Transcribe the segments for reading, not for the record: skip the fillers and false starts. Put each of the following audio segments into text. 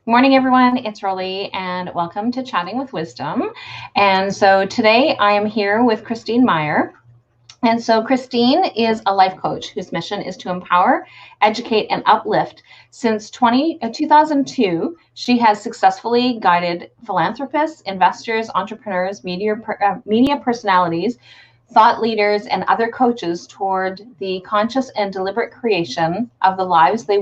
Good morning, everyone. It's Rollie, and welcome to Chatting with Wisdom. And so today I am here with Christine Meyer. And so Christine is a life coach whose mission is to empower, educate, and uplift. Since 2002, she has successfully guided philanthropists, investors, entrepreneurs, media personalities, thought leaders, and other coaches toward the conscious and deliberate creation of the lives they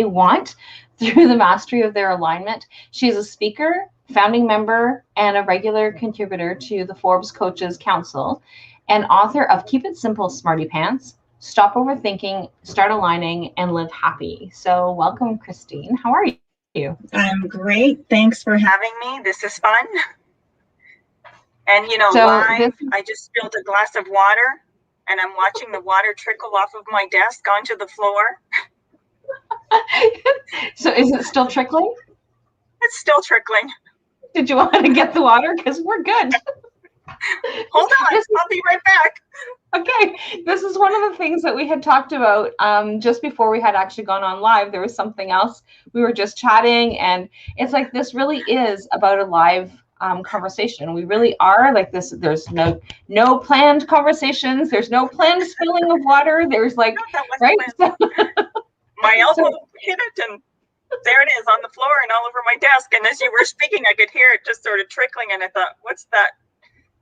want through the mastery of their alignment. She is a speaker, founding member, and a regular contributor to the Forbes Coaches Council, and author of Keep It Simple, Smartypants, Stop Overthinking, Start Aligning, and Live Happy. So welcome, Christine. How are you? I'm great. Thanks for having me. This is fun. And live, I just spilled a glass of water, and I'm watching the water trickle off of my desk onto the floor. So is it still trickling? It's still trickling. Did you want to get the water? Because we're good. Hold on, I'll be right back. Okay, this is one of the things that we had talked about just before we had actually gone on live. There was something else. We were just chatting, and it's like this really is about a live conversation. We really are like this. There's no planned conversations. There's no planned spilling of water. There's like, right? My elbow hit it, and there it is on the floor and all over my desk. And as you were speaking, I could hear it just sort of trickling, and I thought, what's that?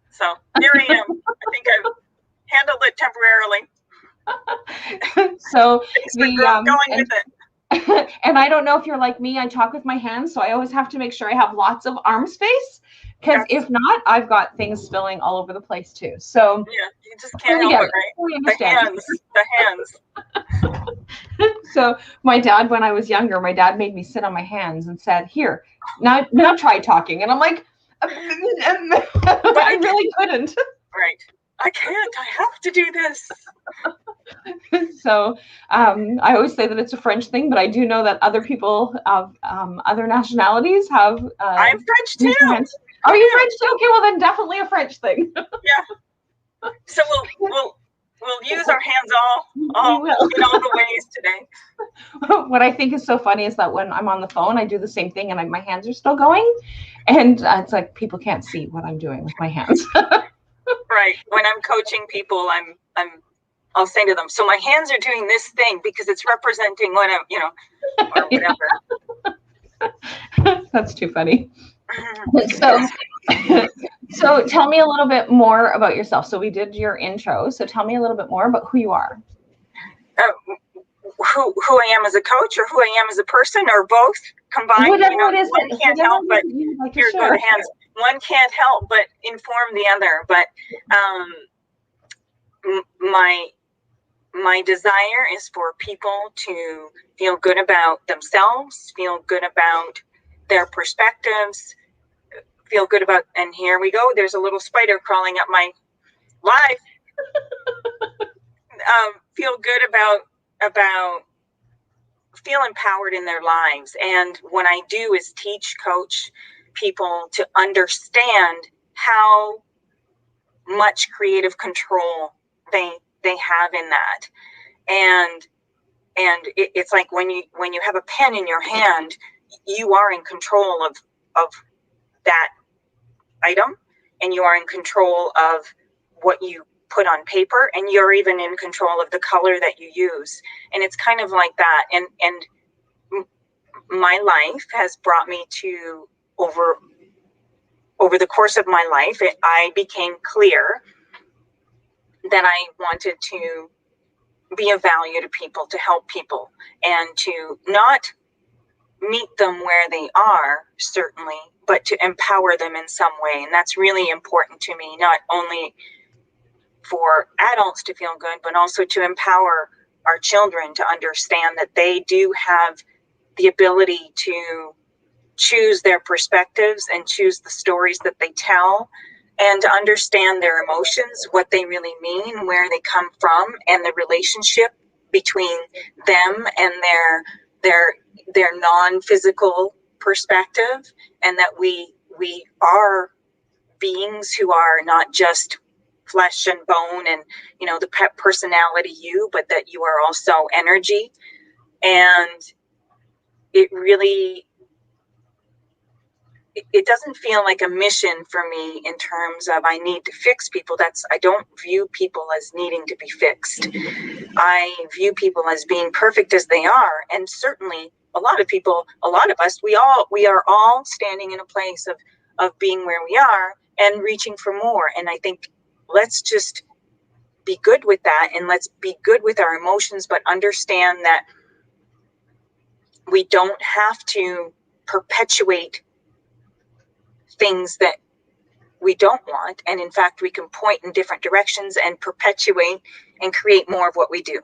So here I am. I think I've handled it temporarily. So thanks for going with it. And I don't know if you're like me, I talk with my hands, so I always have to make sure I have lots of arm space, because if not, I've got things spilling all over the place too. So yeah, you just can't help it, right? The hands. So my dad, when I was younger, my dad made me sit on my hands and said, "Here, now try talking." And I'm like, but I really couldn't. Right. I can't. I have to do this. So I always say that it's a French thing, but I do know that other people of other nationalities have. I'm French too. Are you French too? Okay, well then definitely a French thing. Yeah. So we'll use our hands in all the ways today. What I think is so funny is that when I'm on the phone, I do the same thing, and my hands are still going, and it's like people can't see what I'm doing with my hands. Right. When I'm coaching people, I'll say to them, so my hands are doing this thing because it's representing what I'm, or whatever. That's too funny. So tell me a little bit more about yourself. So we did your intro. So tell me a little bit more about who you are. Who I am as a coach, or who I am as a person, or both combined. Whatever it is, one can't help but here go the hands. One can't help but inform the other. But my desire is for people to feel good about themselves, feel good about their perspectives, feel good about, and here we go, there's a little spider crawling up my life. Feel good about feel empowered in their lives. And what I do is teach, coach people to understand how much creative control they have in that. And it's like when you have a pen in your hand, you are in control of that item, and you are in control of what you put on paper, and you're even in control of the color that you use. And it's kind of like that. And my life has brought me to over the course of my life, I became clear that I wanted to be of value to people, to help people, and to not meet them where they are, certainly, but to empower them in some way. And that's really important to me, not only for adults to feel good, but also to empower our children to understand that they do have the ability to choose their perspectives and choose the stories that they tell, and to understand their emotions, what they really mean, where they come from, and the relationship between them and their non-physical perspective, and that we are beings who are not just flesh and bone and the personality you, but that you are also energy. And it really it doesn't feel like a mission for me in terms of I need to fix people. I don't view people as needing to be fixed. I view people as being perfect as they are. And certainly a lot of us, we are all standing in a place of being where we are and reaching for more. And I think let's just be good with that, and let's be good with our emotions, but understand that we don't have to perpetuate things that we don't want. And in fact, we can point in different directions and perpetuate and create more of what we do.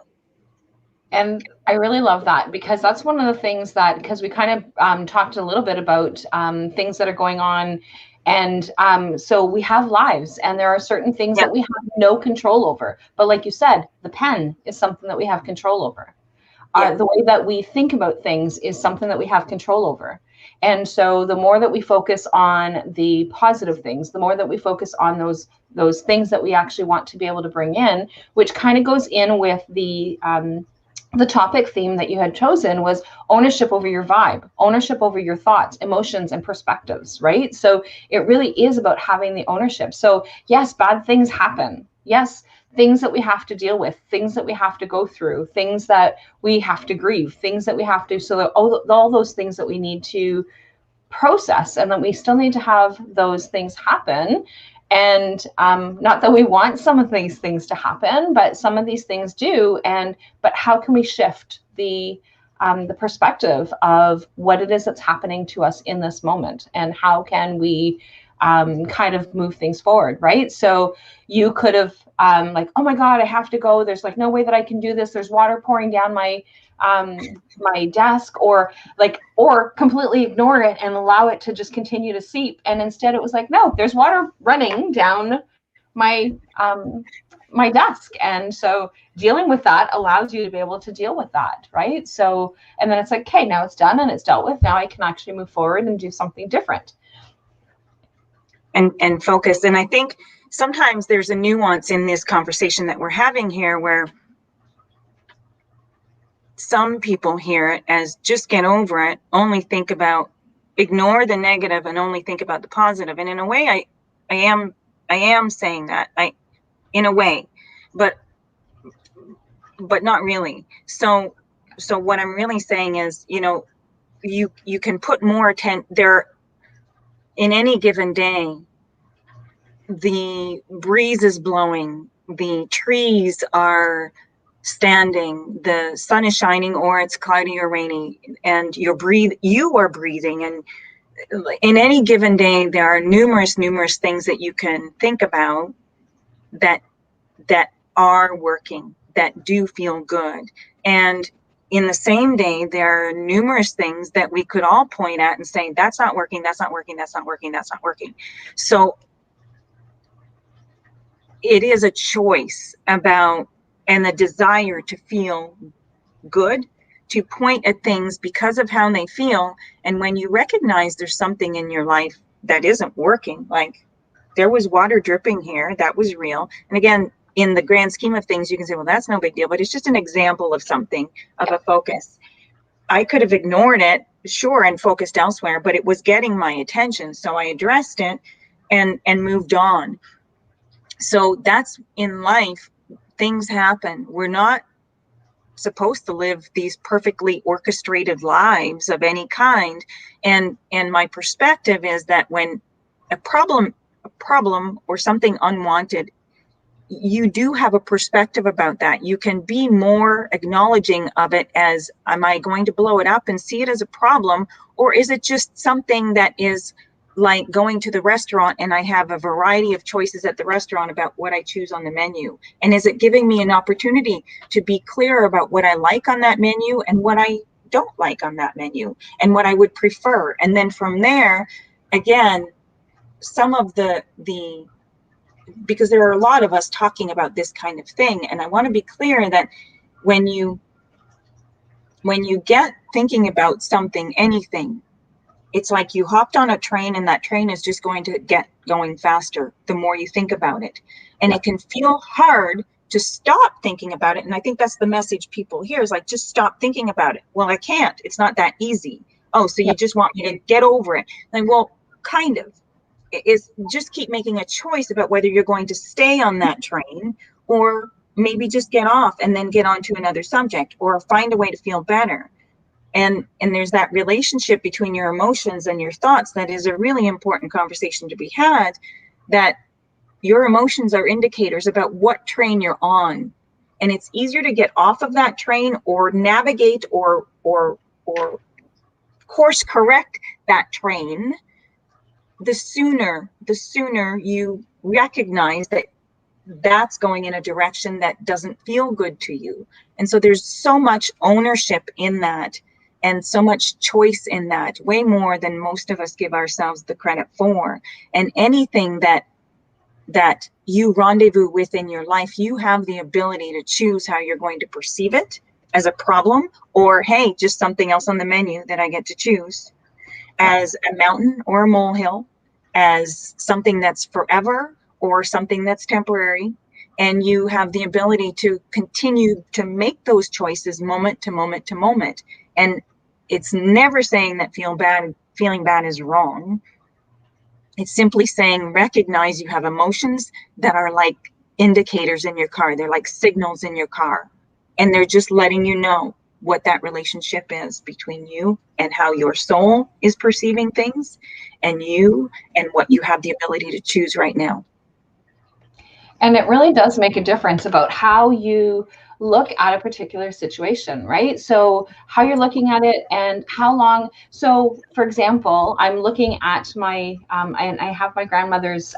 And I really love that, because that's one of the things that, because we kind of talked a little bit about things that are going on. And so we have lives, and there are certain things that we have no control over. But like you said, the pen is something that we have control over. The way that we think about things is something that we have control over. And so the more that we focus on the positive things, the more that we focus on those things that we actually want to be able to bring in, which kind of goes in with the topic theme that you had chosen, was ownership over your vibe, ownership over your thoughts, emotions, and perspectives, right? So it really is about having the ownership. So yes, bad things happen. Yes, things that we have to deal with, things that we have to go through, things that we have to grieve, things that we have to, so that all those things that we need to process, and that we still need to have those things happen. And not that we want some of these things to happen, but some of these things do. But how can we shift the perspective of what it is that's happening to us in this moment, and how can we kind of move things forward, right? So you could have like, oh my God, I have to go. There's like no way that I can do this. There's water pouring down my desk, or completely ignore it and allow it to just continue to seep. And instead it was like, no, there's water running down my my desk. And so dealing with that allows you to be able to deal with that, right? So, and then it's like, okay, now it's done and it's dealt with. Now I can actually move forward and do something different. And focus. And I think sometimes there's a nuance in this conversation that we're having here, where some people hear it as just get over it, only think about, ignore the negative and only think about the positive. And in a way, I am saying that, in a way, but not really. So what I'm really saying is, you can put more attention there. In any given day, the breeze is blowing, the trees are standing, the sun is shining, or it's cloudy or rainy, and you are breathing. And in any given day, there are numerous things that you can think about that are working, that do feel good. And in the same day, there are numerous things that we could all point at and say, that's not working, that's not working, that's not working, that's not working. So it is a choice about, and the desire to feel good, to point at things because of how they feel. And when you recognize there's something in your life that isn't working, like there was water dripping here, that was real. And again, in the grand scheme of things, you can say, well, that's no big deal, but it's just an example of something, of a focus. I could have ignored it, sure, and focused elsewhere, but it was getting my attention. So I addressed it and moved on. So that's in life, things happen. We're not supposed to live these perfectly orchestrated lives of any kind. And my perspective is that when a problem or something unwanted, you do have a perspective about that. You can be more acknowledging of it as, am I going to blow it up and see it as a problem? Or is it just something that is like going to the restaurant and I have a variety of choices at the restaurant about what I choose on the menu? And is it giving me an opportunity to be clear about what I like on that menu and what I don't like on that menu and what I would prefer? And then from there, again, some of the because there are a lot of us talking about this kind of thing. And I want to be clear that when you get thinking about something, anything, it's like you hopped on a train and that train is just going to get going faster the more you think about it. And it can feel hard to stop thinking about it. And I think that's the message people hear, is like, just stop thinking about it. Well, I can't. It's not that easy. Oh, so you just want me to get over it. Like, well, kind of, is just keep making a choice about whether you're going to stay on that train or maybe just get off and then get on to another subject or find a way to feel better. And there's that relationship between your emotions and your thoughts that is a really important conversation to be had, that your emotions are indicators about what train you're on. And it's easier to get off of that train or navigate or course correct that train the sooner you recognize that that's going in a direction that doesn't feel good to you. And so there's so much ownership in that and so much choice in that, way more than most of us give ourselves the credit for. And anything that you rendezvous with in your life, you have the ability to choose how you're going to perceive it, as a problem, or hey, just something else on the menu that I get to choose, as a mountain or a molehill, as something that's forever or something that's temporary. And you have the ability to continue to make those choices moment to moment to moment. And it's never saying that feeling bad is wrong. It's simply saying, recognize you have emotions that are like indicators in your car. They're like signals in your car. And they're just letting you know what that relationship is between you and how your soul is perceiving things, and you and what you have the ability to choose right now. And it really does make a difference about how you look at a particular situation, right? So how you're looking at it and how long. So for example, I'm looking at my, and I have my grandmother's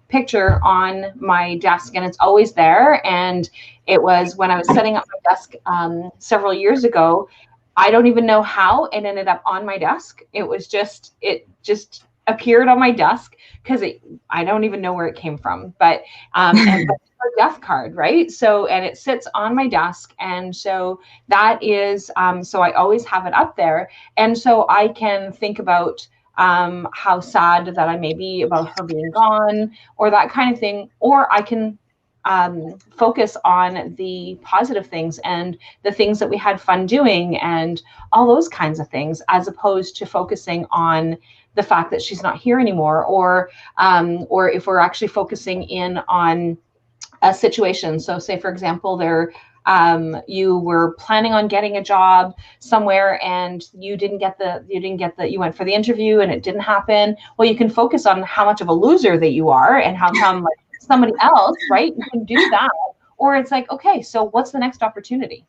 picture on my desk, and it's always there. And it was when I was setting up my desk several years ago. I don't even know how it ended up on my desk. It just appeared on my desk because I don't even know where it came from, but and but her death card, right? So, and it sits on my desk, and so that is so I always have it up there, and so I can think about how sad that I may be about her being gone, or that kind of thing, or I can focus on the positive things and the things that we had fun doing and all those kinds of things, as opposed to focusing on the fact that she's not here anymore, or if we're actually focusing in on a situation. So say, for example, you were planning on getting a job somewhere and you went for the interview and it didn't happen. Well, you can focus on how much of a loser that you are and how come like somebody else, right? You can do that. Or it's like, okay, so what's the next opportunity?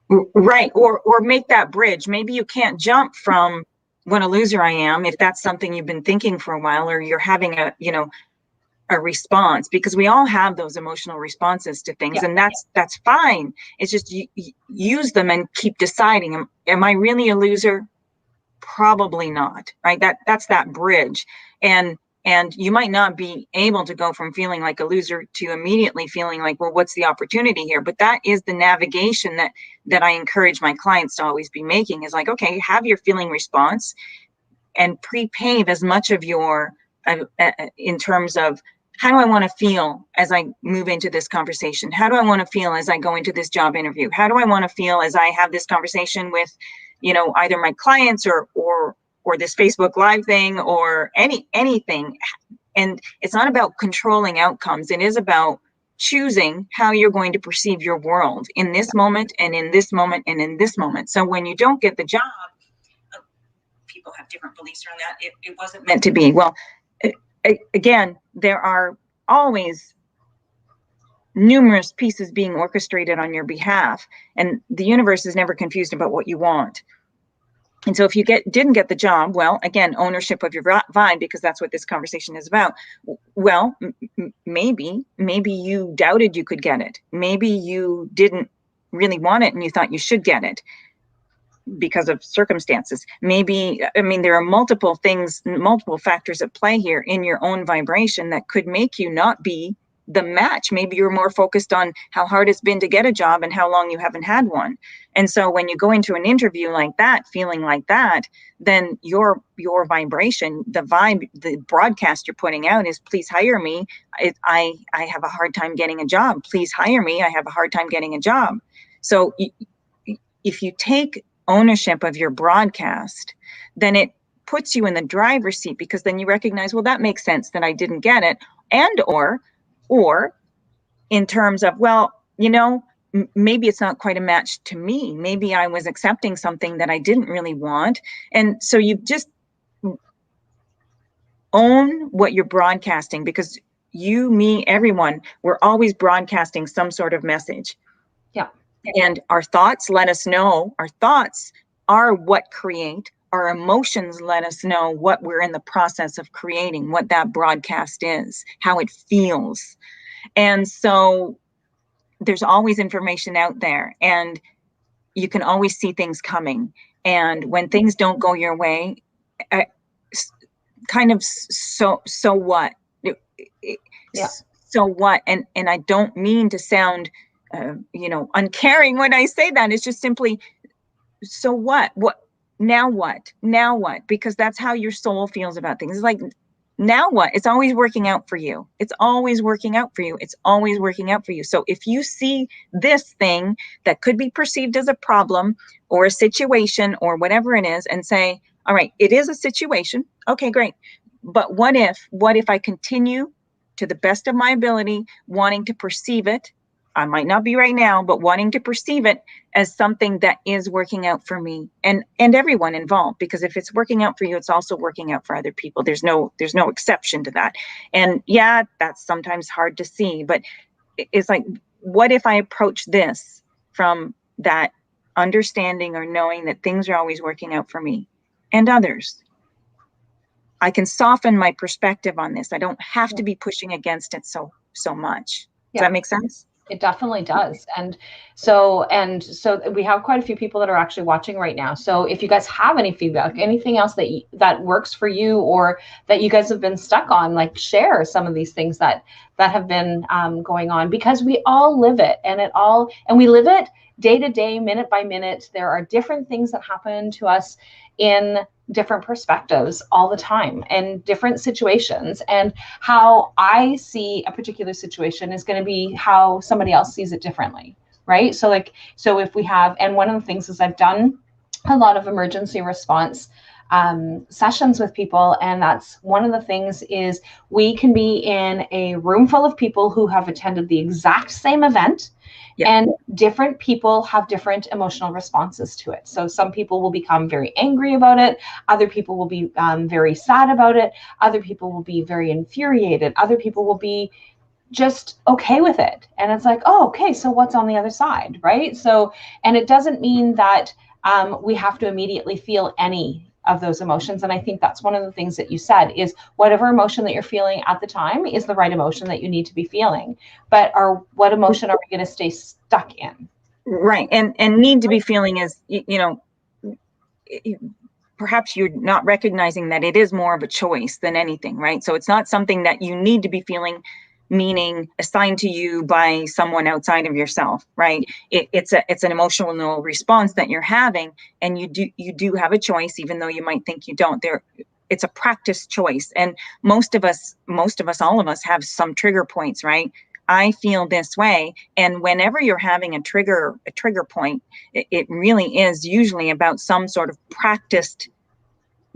Right. Or make that bridge. Maybe you can't jump from what a loser I am, if that's something you've been thinking for a while, or you're having a response, because we all have those emotional responses to things. Yeah. And that's fine. It's just you use them and keep deciding, am I really a loser? Probably not. Right. That's that bridge. And you might not be able to go from feeling like a loser to immediately feeling like, well, what's the opportunity here? But that is the navigation that I encourage my clients to always be making, is like, okay, have your feeling response and pre-pave as much of your, in terms of, how do I want to feel as I move into this conversation? How do I want to feel as I go into this job interview? How do I want to feel as I have this conversation with, either my clients or this Facebook Live thing, or anything. And it's not about controlling outcomes. It is about choosing how you're going to perceive your world in this moment and in this moment and in this moment. So when you don't get the job, people have different beliefs around that. It wasn't meant to be. Well, again, there are always numerous pieces being orchestrated on your behalf, and the universe is never confused about what you want. And so if you didn't get the job, well, again, ownership of your vibe, because that's what this conversation is about. Well, maybe you doubted you could get it. Maybe you didn't really want it and you thought you should get it because of circumstances. There are multiple factors at play here in your own vibration that could make you not be the match. Maybe you're more focused on how hard it's been to get a job and how long you haven't had one. And so when you go into an interview like that, feeling like that, then your vibration, the vibe, the broadcast you're putting out is, please hire me. I have a hard time getting a job. Please hire me. I have a hard time getting a job. So if you take ownership of your broadcast, then it puts you in the driver's seat, because then you recognize, well, that makes sense that I didn't get it. And or in terms of, well, maybe it's not quite a match to me. Maybe I was accepting something that I didn't really want. And so you just own what you're broadcasting, because you, me, everyone, we're always broadcasting some sort of message. Yeah. And our thoughts let us know. Our thoughts are what create. Our emotions let us know what we're in the process of creating, what that broadcast is, how it feels. And so there's always information out there, and you can always see things coming. And when things don't go your way, kind of, so what? Yeah. So what? And I don't mean to sound, uncaring when I say that. It's just simply, so what? Now what? Because that's how your soul feels about things. It's like, now what? It's always working out for you. It's always working out for you. It's always working out for you. So if you see this thing that could be perceived as a problem or a situation or whatever it is, and say, all right, it is a situation. Okay, great. But what if I continue to the best of my ability, wanting to perceive it? I might not be right now, but wanting to perceive it as something that is working out for me and everyone involved, because if it's working out for you, it's also working out for other people. There's no exception to that. And yeah, that's sometimes hard to see, but it's like, what if I approach this from that understanding or knowing that things are always working out for me and others? I can soften my perspective on this. I don't have to be pushing against it so much. Does that make sense? It definitely does. And so we have quite a few people that are actually watching right now. So if you guys have any feedback, anything else that works for you, or that you guys have been stuck on, like, share some of these things that have been going on, because we all live it, and we live it day to day, minute by minute. There are different things that happen to us in different perspectives all the time, and different situations, and how I see a particular situation is going to be how somebody else sees it differently, right? So if we have, and one of the things is, I've done a lot of emergency response sessions with people, and that's one of the things is, we can be in a room full of people who have attended the exact same event. Yeah. And different people have different emotional responses to it. So some people will become very angry about it. Other people will be very sad about it. Other people will be very infuriated. Other people will be just okay with it. And it's like, oh, okay, so what's on the other side, right? So, and it doesn't mean that we have to immediately feel any of those emotions. And I think that's one of the things that you said, is whatever emotion that you're feeling at the time is the right emotion that you need to be feeling. But what emotion are we going to stay stuck in? Right. And need to be feeling is, perhaps you're not recognizing that it is more of a choice than anything, right? So it's not something that you need to be feeling, meaning assigned to you by someone outside of yourself, right? It's an emotional response that you're having, and you do have a choice, even though you might think you don't. It's a practice choice, and most of us, all of us have some trigger points, right? I feel this way, and whenever you're having a trigger point, it really is usually about some sort of practiced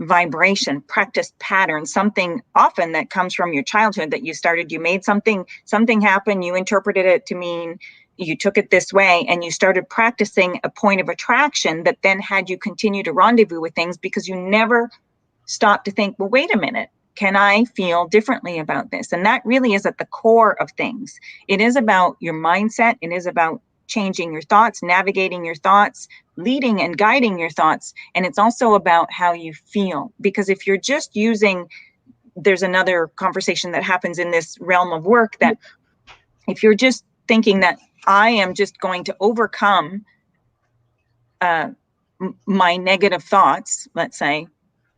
vibration, practice pattern, something often that comes from your childhood that you made something happen, you interpreted it to mean, you took it this way, and you started practicing a point of attraction that then had you continue to rendezvous with things, because you never stopped to think, well, wait a minute, can I feel differently about this? And that really is at the core of things. It is about your mindset. It is about changing your thoughts, navigating your thoughts, leading and guiding your thoughts. And it's also about how you feel. Because if you're just there's another conversation that happens in this realm of work, that if you're just thinking that I am just going to overcome my negative thoughts, let's say,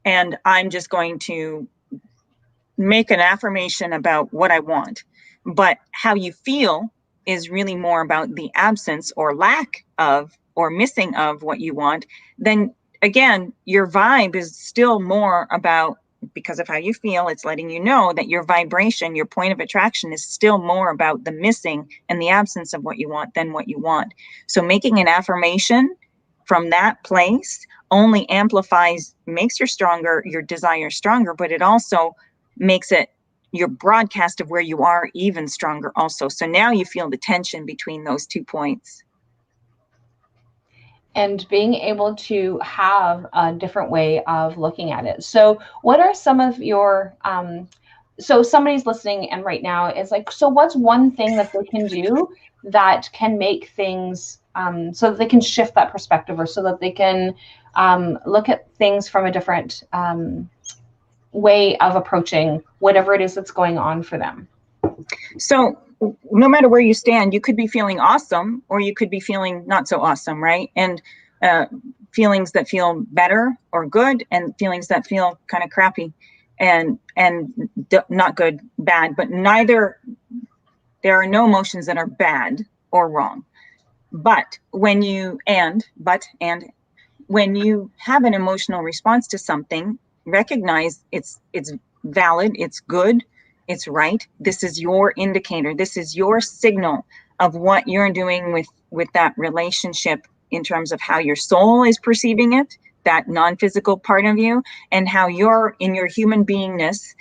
and I'm just going to make an affirmation about what I want, but how you feel is really more about the absence or lack of or missing of what you want, then again, your vibe is still more about, because of how you feel, it's letting you know that your vibration, your point of attraction is still more about the missing and the absence of what you want than what you want. So making an affirmation from that place only amplifies, makes your desire stronger, but it also makes it your broadcast of where you are even stronger also. So now you feel the tension between those 2 points. And being able to have a different way of looking at it. So what are some of your, so somebody's listening and right now is like, so what's one thing that they can do that can make things, so that they can shift that perspective, or so that they can look at things from a different way of approaching whatever it is that's going on for them? So no matter where you stand, you could be feeling awesome, or you could be feeling not so awesome, right? And feelings that feel better or good, and feelings that feel kind of crappy and not good, bad, but neither. There are no emotions that are bad or wrong. But when you when you have an emotional response to something, recognize it's valid, it's good, it's right. This is your indicator. This is your signal of what you're doing with that relationship, in terms of how your soul is perceiving it, that non-physical part of you, and how you're in your human beingness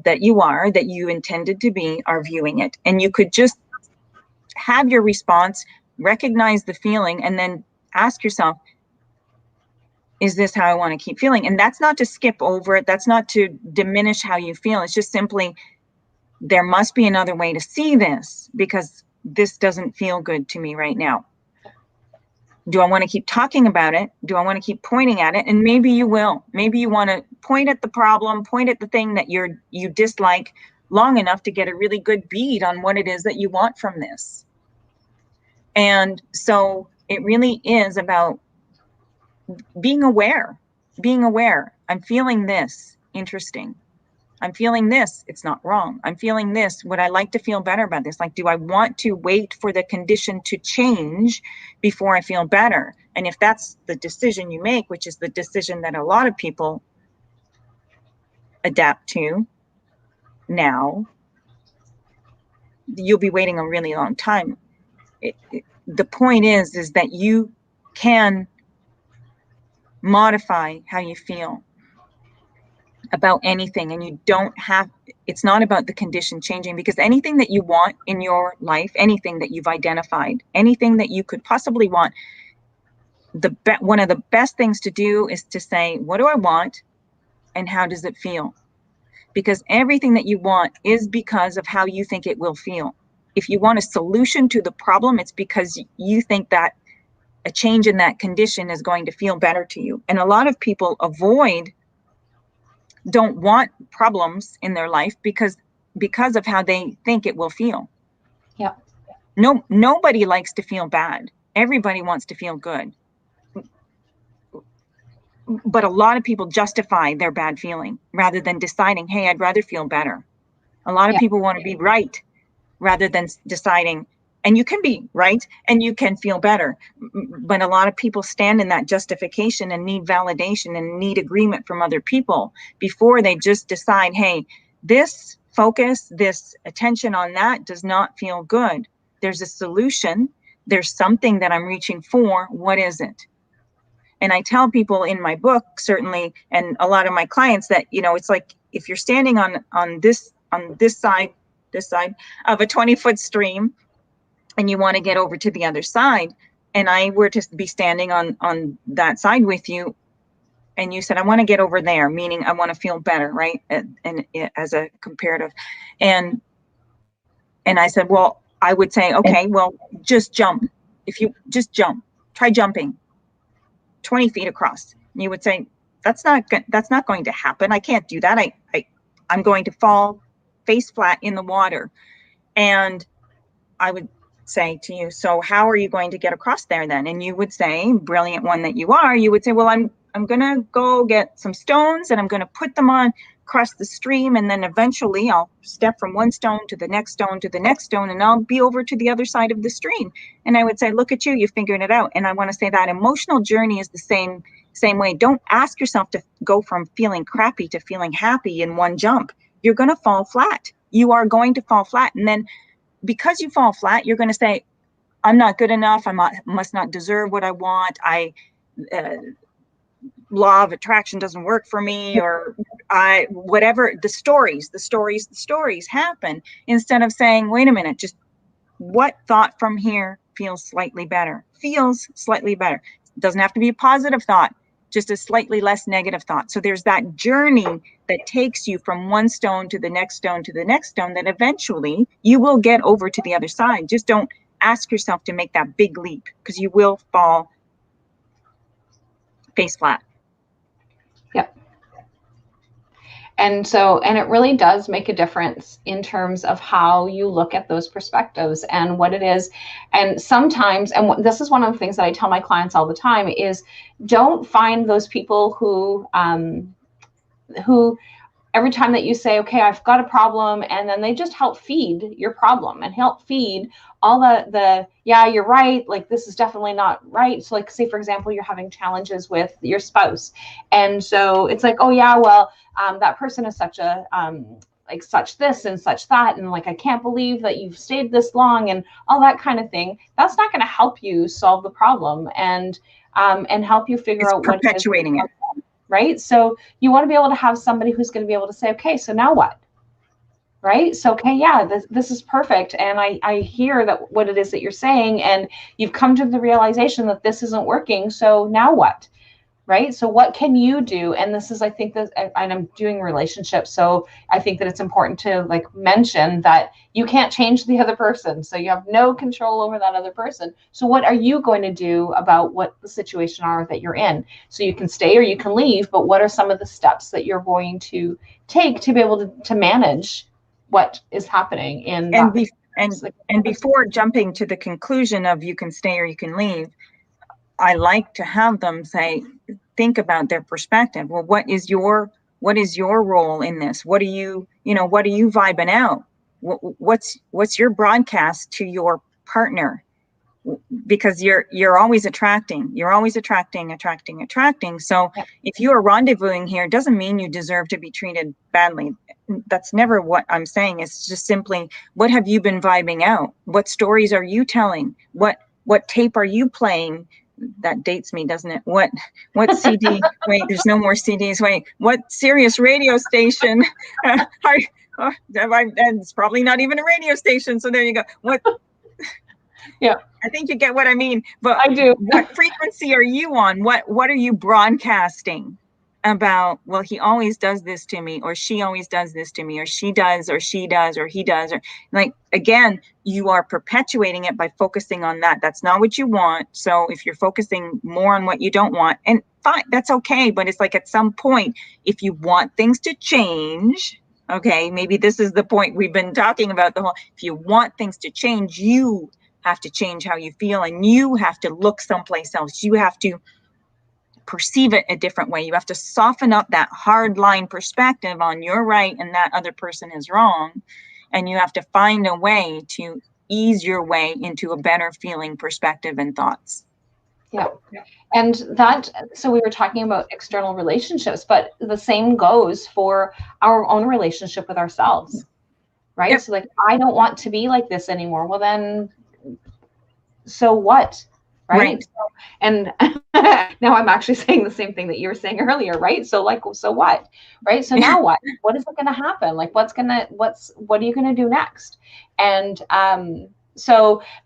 that you intended to be, are viewing it. And you could just have your response, recognize the feeling, and then ask yourself, is this how I want to keep feeling? And that's not to skip over it. That's not to diminish how you feel. It's just simply, there must be another way to see this, because this doesn't feel good to me right now. Do I want to keep talking about it? Do I want to keep pointing at it? And maybe you will. Maybe you want to point at the problem, point at the thing that you dislike long enough to get a really good bead on what it is that you want from this. And so it really is about being aware. I'm feeling this. Interesting. I'm feeling this. It's not wrong. I'm feeling this. Would I like to feel better about this? Like, do I want to wait for the condition to change before I feel better? And if that's the decision you make, which is the decision that a lot of people adapt to now, you'll be waiting a really long time. The point is that you can modify how you feel about anything, and you don't have, it's not about the condition changing, because anything that you want in your life, anything that you've identified, anything that you could possibly want, one of the best things to do is to say, what do I want and how does it feel? Because everything that you want is because of how you think it will feel. If you want a solution to the problem, it's because you think that a change in that condition is going to feel better to you. And a lot of people don't want problems in their life because of how they think it will feel. Yeah. Nobody likes to feel bad. Everybody wants to feel good. But a lot of people justify their bad feeling rather than deciding, hey, I'd rather feel better. A lot of people want to be right rather than deciding, and you can be right and you can feel better. But a lot of people stand in that justification and need validation and need agreement from other people before they just decide, hey, this focus, this attention on that does not feel good. There's a solution. There's something that I'm reaching for. What is it? And I tell people in my book, certainly, and a lot of my clients, that, it's like if you're standing on this side of a 20-foot stream, and you want to get over to the other side, and I were to be standing on that side with you, and you said, I want to get over there, meaning I want to feel better, right? And as a comparative. And I said, well, I would say, okay, well, just jump. If you just jump, try jumping 20 feet across. And you would say, that's not going to happen. I can't do that. I'm going to fall face flat in the water. And I would say to you, so how are you going to get across there then? And you would say, brilliant one that you are, you would say, well, I'm going to go get some stones and I'm going to put them on across the stream, and then eventually I'll step from one stone to the next stone to the next stone, and I'll be over to the other side of the stream. And I would say, look at you, you figured it out. And I want to say that emotional journey is the same way. Don't ask yourself to go from feeling crappy to feeling happy in one jump. You're going to fall flat. You are going to fall flat. And then because you fall flat, you're going to say, I'm not good enough. I must not deserve what I want. law of attraction doesn't work for me, or whatever, the stories happen, instead of saying, wait a minute, just what thought from here feels slightly better. It doesn't have to be a positive thought, just a slightly less negative thought. So there's that journey that takes you from one stone to the next stone to the next stone, that eventually you will get over to the other side. Just don't ask yourself to make that big leap, because you will fall face flat. Yep. And it really does make a difference in terms of how you look at those perspectives and what it is. And sometimes, and this is one of the things that I tell my clients all the time, is don't find those people who every time that you say, okay, I've got a problem, and then they just help feed your problem and help feed all the yeah, you're right, like this is definitely not right. So like, say for example, you're having challenges with your spouse, and so it's like, oh yeah, well, that person is such a like such this and such that, and like, I can't believe that you've stayed this long, and all that kind of thing. That's not going to help you solve the problem and help you figure out what perpetuating it. Right? So you want to be able to have somebody who's going to be able to say, okay, so now what? Right? So, okay, yeah, this is perfect. And I hear that what it is that you're saying, and you've come to the realization that this isn't working. So now what? Right? So what can you do? And this is, I think that, and I'm doing relationships, so I think that it's important to like mention that you can't change the other person. So you have no control over that other person. So what are you going to do about what the situation are that you're in? So you can stay or you can leave, but what are some of the steps that you're going to take to be able to manage what is happening in that? And before jumping to the conclusion of you can stay or you can leave, I like to have them think about their perspective. Well, what is your role in this? What are you vibing out? What's your broadcast to your partner? Because you're always attracting. So if you are rendezvousing here, it doesn't mean you deserve to be treated badly. That's never what I'm saying. It's just simply, what have you been vibing out? What stories are you telling? What tape are you playing? That dates me, doesn't it? What CD? Wait, there's no more CDs. Wait, what Sirius radio station? It's probably not even a radio station. So there you go. What? Yeah, I think you get what I mean. But I do. What frequency are you on? What are you broadcasting about? Well, he always does this to me, or she always does this to me, or she does, or he does, or like, again, you are perpetuating it by focusing on that. That's not what you want. So if you're focusing more on what you don't want, and fine, that's okay. But it's like, at some point, if you want things to change, okay, maybe this is the point we've been talking about if you want things to change, you have to change how you feel, and you have to look someplace else. You have to perceive it a different way. You have to soften up that hard line perspective on you're right and that other person is wrong. And you have to find a way to ease your way into a better feeling perspective and thoughts. Yeah. And so we were talking about external relationships, but the same goes for our own relationship with ourselves, right? Yep. So like, I don't want to be like this anymore. Well, then, so what? Right. And now I'm actually saying the same thing that you were saying earlier, right? So like, so what? Right. So now what? What is going to happen? Like, what are you going to do next? And and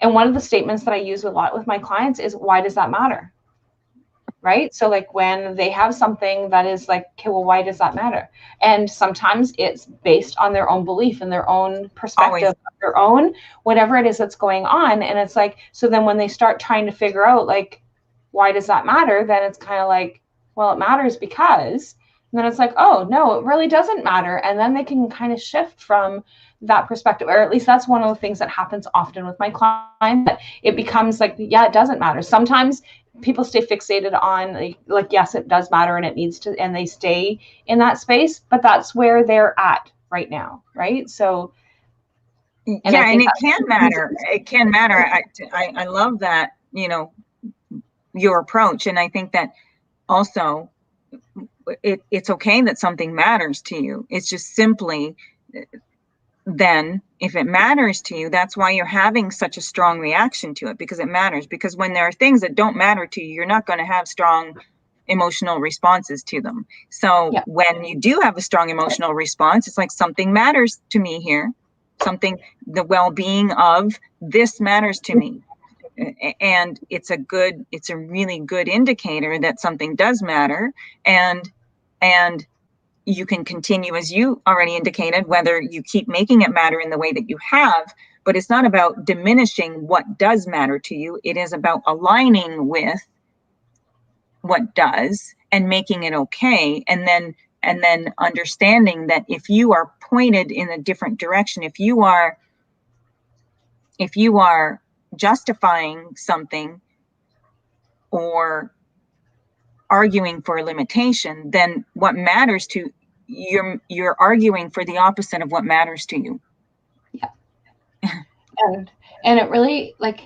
one of the statements that I use a lot with my clients is, why does that matter? Right. So like, when they have something that is like, okay, well, why does that matter? And sometimes it's based on their own belief and their own perspective, their own, whatever it is that's going on. And it's like, so then when they start trying to figure out like, why does that matter? Then it's kind of like, well, it matters because, and then it's like, oh no, it really doesn't matter. And then they can kind of shift from that perspective, or at least that's one of the things that happens often with my clients, that it becomes like, yeah, it doesn't matter. Sometimes people stay fixated on like, yes, it does matter and it needs to, and they stay in that space, but that's where they're at right now. Right. So, and it can matter. It can matter. I love that, your approach. And I think that also it's okay that something matters to you. It's just simply, then if it matters to you, that's why you're having such a strong reaction to it, because it matters. Because when there are things that don't matter to you, you're not going to have strong emotional responses to them. So Yeah. when you do have a strong emotional response, it's like something matters to me here. The well-being of this matters to me. And it's a really good indicator that something does matter. And you can continue, as you already indicated, whether you keep making it matter in the way that you have, but it's not about diminishing what does matter to you. It is about aligning with what does and making it okay. And then understanding that if you are pointed in a different direction, if you are justifying something or arguing for a limitation, then what matters to you're arguing for the opposite of what matters to you. Yeah. and it really, like,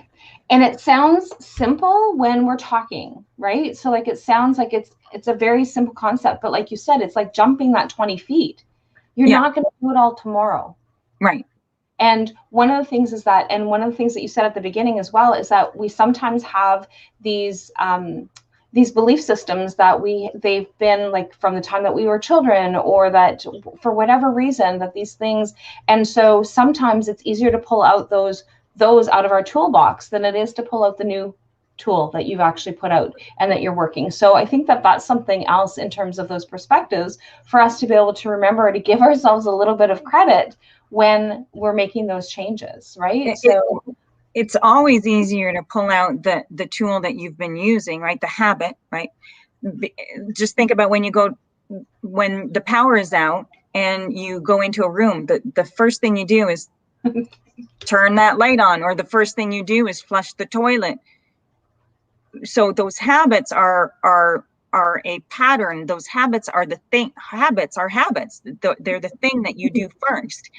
and it sounds simple when we're talking, right? So like, it sounds like it's a very simple concept, but like you said, it's like jumping that 20 feet. You're not going to do it all tomorrow. Right. And one of the things that you said at the beginning as well, is that we sometimes have these belief systems that they've been like from the time that we were children, or that for whatever reason that these things. And so sometimes it's easier to pull out those out of our toolbox than it is to pull out the new tool that you've actually put out and that you're working. So I think that that's something else in terms of those perspectives for us to be able to remember to give ourselves a little bit of credit when we're making those changes, right? So it's always easier to pull out the tool that you've been using, right? The habit, right? Just think about when the power is out and you go into a room, the first thing you do is turn that light on, or the first thing you do is flush the toilet. So those habits are a pattern. Those habits are the thing. Habits are habits. They're the thing that you do first.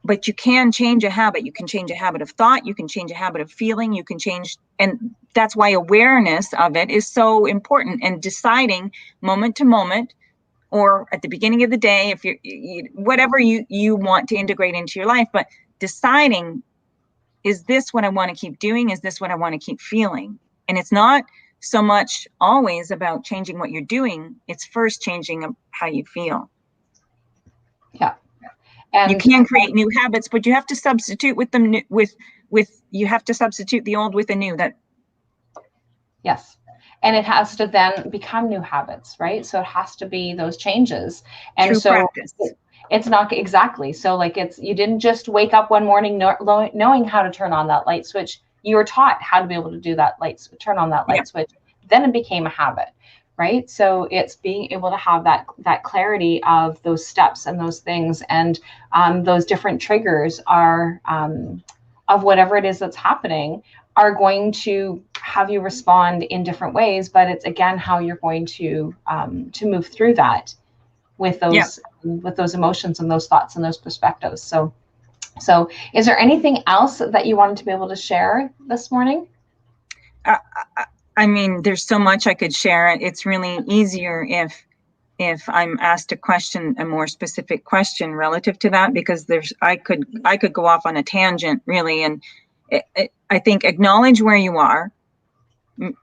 But you can change a habit. You can change a habit of thought. You can change a habit of feeling. You can change, and that's why awareness of it is so important. And deciding moment to moment, or at the beginning of the day, if whatever you want to integrate into your life, but deciding, is this what I want to keep doing? Is this what I want to keep feeling? And it's not so much always about changing what you're doing. It's first changing how you feel. Yeah. And you can create new habits, but you have to substitute with them you have to substitute the old with the new. Yes. And it has to then become new habits, right? So it has to be those changes. And true so practice. It's not exactly. So like, you didn't just wake up one morning knowing how to turn on that light switch. You were taught how to be able to do that turn on that light switch. Then it became a habit, right? So it's being able to have that clarity of those steps and those things, and those different triggers are of whatever it is that's happening are going to have you respond in different ways. But it's again how you're going to move through that with those emotions and those thoughts and those perspectives. So is there anything else that you wanted to be able to share this morning? I mean, there's so much I could share. It's really easier if I'm asked a more specific question relative to that, because I could go off on a tangent really. And I think acknowledge where you are,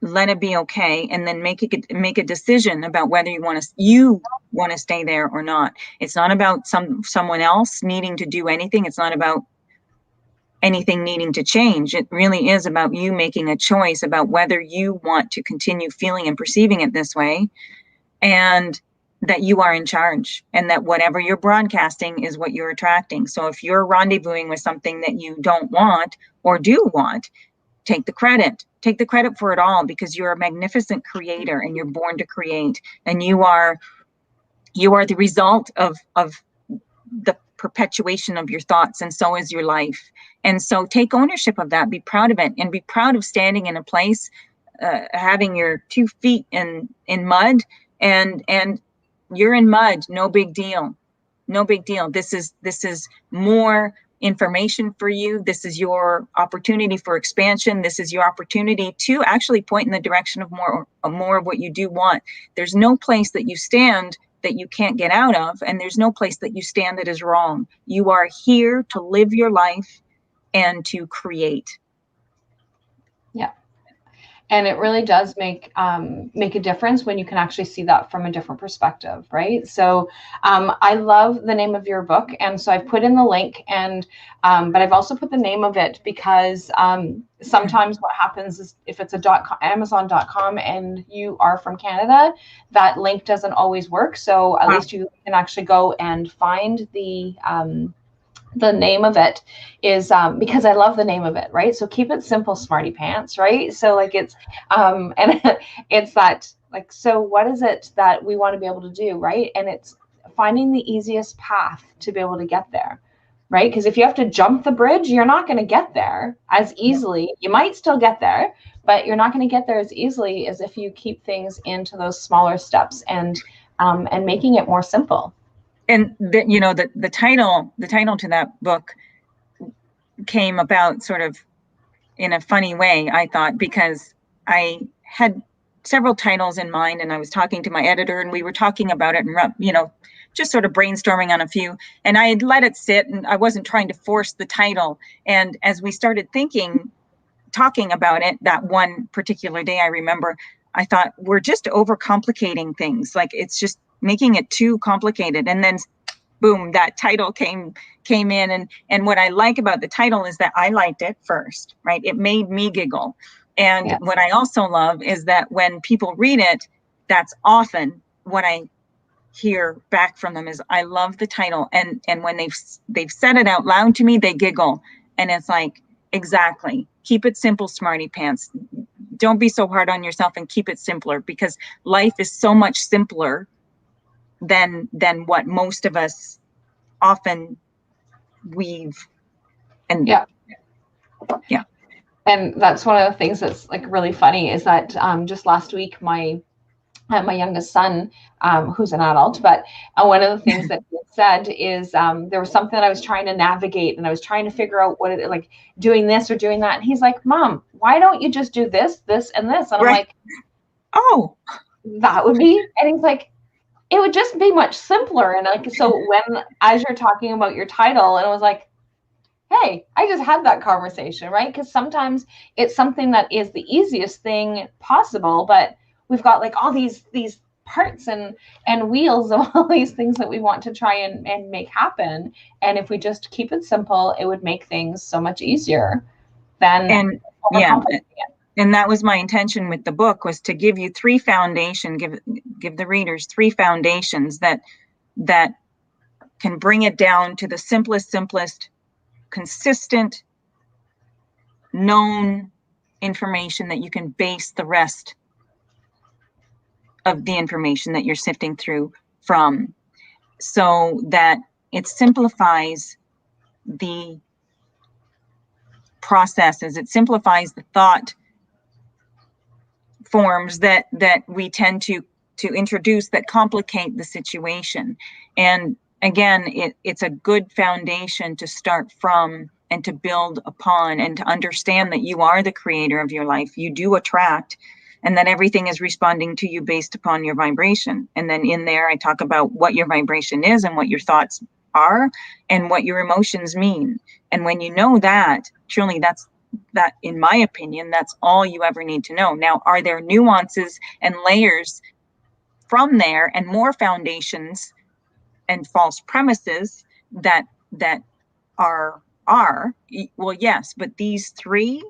let it be okay, and then make a decision about whether you want to stay there or not. It's not about someone else needing to do anything. It's not about anything needing to change. It really is about you making a choice about whether you want to continue feeling and perceiving it this way, and that you are in charge, and that whatever you're broadcasting is what you're attracting. So if you're rendezvousing with something that you don't want or do want, take the credit for it all, because you're a magnificent creator and you're born to create, and you are the result of the perpetuation of your thoughts, and so is your life. And so take ownership of that, be proud of it, and be proud of standing in a place, having your 2 feet in mud, and you're in mud, no big deal. This is more information for you. This is your opportunity for expansion. This is your opportunity to actually point in the direction of more of what you do want. There's no place that you stand that you can't get out of, and there's no place that you stand that is wrong. You are here to live your life and to create. Yeah. And it really does make a difference when you can actually see that from a different perspective, right? So I love the name of your book, and so I've put in the link, and but I've also put the name of it because sometimes what happens is if it's a Amazon.com and you are from Canada, that link doesn't always work. So at least you can actually go and find the name of it is because I love the name of it, right? So keep it simple, Smartypants, right? So like it's and it's that like, so what is it that we want to be able to do, right? And it's finding the easiest path to be able to get there, right? Because if you have to jump the bridge, you're not going to get there as easily. You might still get there, but you're not going to get there as easily as if you keep things into those smaller steps and making it more simple. And the title to that book came about sort of in a funny way, I thought, because I had several titles in mind, and I was talking to my editor, and we were talking about it, and just sort of brainstorming on a few, and I had let it sit, and I wasn't trying to force the title. And as we started talking about it that one particular day, I remember I thought, we're just overcomplicating things. Like, it's just making it too complicated. And then boom, that title came in. And what I like about the title is that I liked it first, right? It made me giggle. And what I also love is that when people read it, that's often what I hear back from them is, I love the title. And when they've said it out loud to me, they giggle. And it's like, exactly. Keep it simple, Smartypants. Don't be so hard on yourself, and keep it simpler, because life is so much simpler than what most of us often weave. And yeah. And that's one of the things that's like really funny is that just last week my youngest son, who's an adult, but one of the things that he said is there was something that I was trying to navigate, and I was trying to figure out what it like doing this or doing that, and he's like, Mom, why don't you just do this and this? And I'm like, oh, that would be, and he's like, it would just be much simpler. And like, so when, as you're talking about your title, and I was like, hey, I just had that conversation, right? Because sometimes it's something that is the easiest thing possible, but we've got like all these parts and wheels of all these things that we want to try and make happen. And if we just keep it simple, it would make things so much easier than And that was my intention with the book, was to give you give the readers three foundations that can bring it down to the simplest, consistent, known information that you can base the rest of the information that you're sifting through from, so that it simplifies the processes, it simplifies the thought forms that we tend to introduce that complicate the situation. And again, it's a good foundation to start from and to build upon, and to understand that you are the creator of your life. You do attract, and that everything is responding to you based upon your vibration. And then in there, I talk about what your vibration is and what your thoughts are and what your emotions mean. And when you know that, truly that, in my opinion, that's all you ever need to know. Now, are there nuances and layers from there and more foundations and false premises that are, well, yes, but these three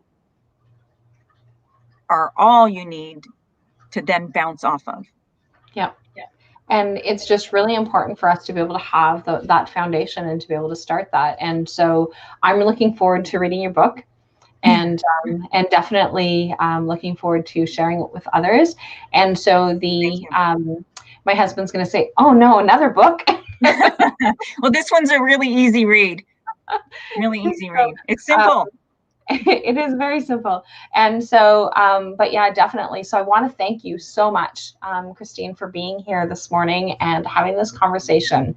are all you need to then bounce off of. Yeah. And it's just really important for us to be able to have that foundation and to be able to start that. And so I'm looking forward to reading your book, and definitely looking forward to sharing it with others. And so my husband's going to say, oh no, another book. Well, this one's a really easy read. Really easy read. It's simple. It is very simple. And so, but yeah, definitely. So I want to thank you so much, Christine, for being here this morning and having this conversation.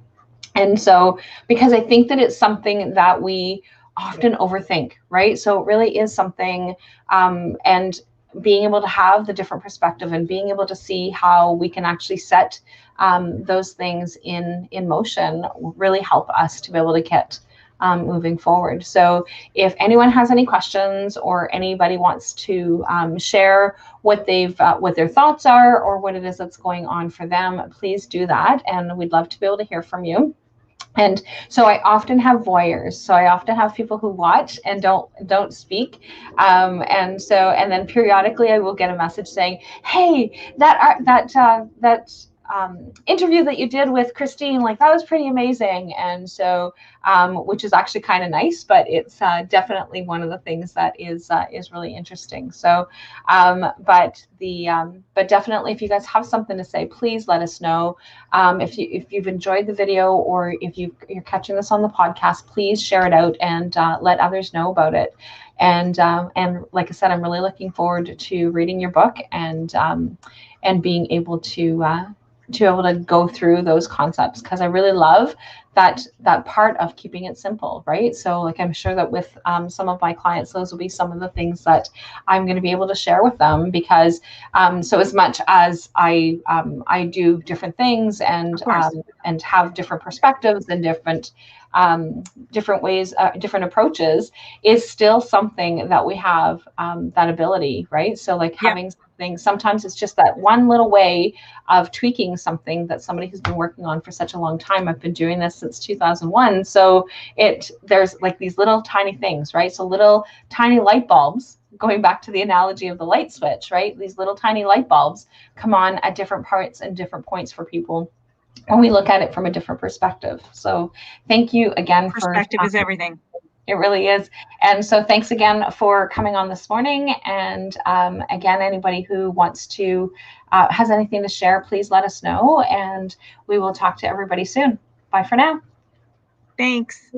And so, because I think that it's something that we often overthink, right? So it really is something, and being able to have the different perspective and being able to see how we can actually set those things in motion really help us to be able to get moving forward. So if anyone has any questions or anybody wants to share what their thoughts are or what it is that's going on for them, please do that. And we'd love to be able to hear from you. And so I often have voyeurs. So I often have people who watch and don't speak. And then periodically I will get a message saying, "Hey, that interview that you did with Christine, like that was pretty amazing." And so, which is actually kind of nice, but it's definitely one of the things that is really interesting. So, but definitely, if you guys have something to say, please let us know. If you've enjoyed the video, or if you're catching this on the podcast, please share it out and let others know about it. And like I said, I'm really looking forward to reading your book and being able to go through those concepts, because I really love that part of keeping it simple, right? So like, I'm sure that with some of my clients, those will be some of the things that I'm going to be able to share with them, because so as much as I do different things and have different perspectives and different ways, different approaches, is still something that we have that ability, right? So like having something, sometimes it's just that one little way of tweaking something that somebody has been working on for such a long time. I've been doing this since 2001. So there's like these little tiny things, right? So little tiny light bulbs, going back to the analogy of the light switch, right? These little tiny light bulbs come on at different parts and different points for people when we look at it from a different perspective. So thank you again. Perspective is everything. It really is. And so thanks again for coming on this morning. And again, anybody who wants to, has anything to share, please let us know. And we will talk to everybody soon. Bye for now. Thanks.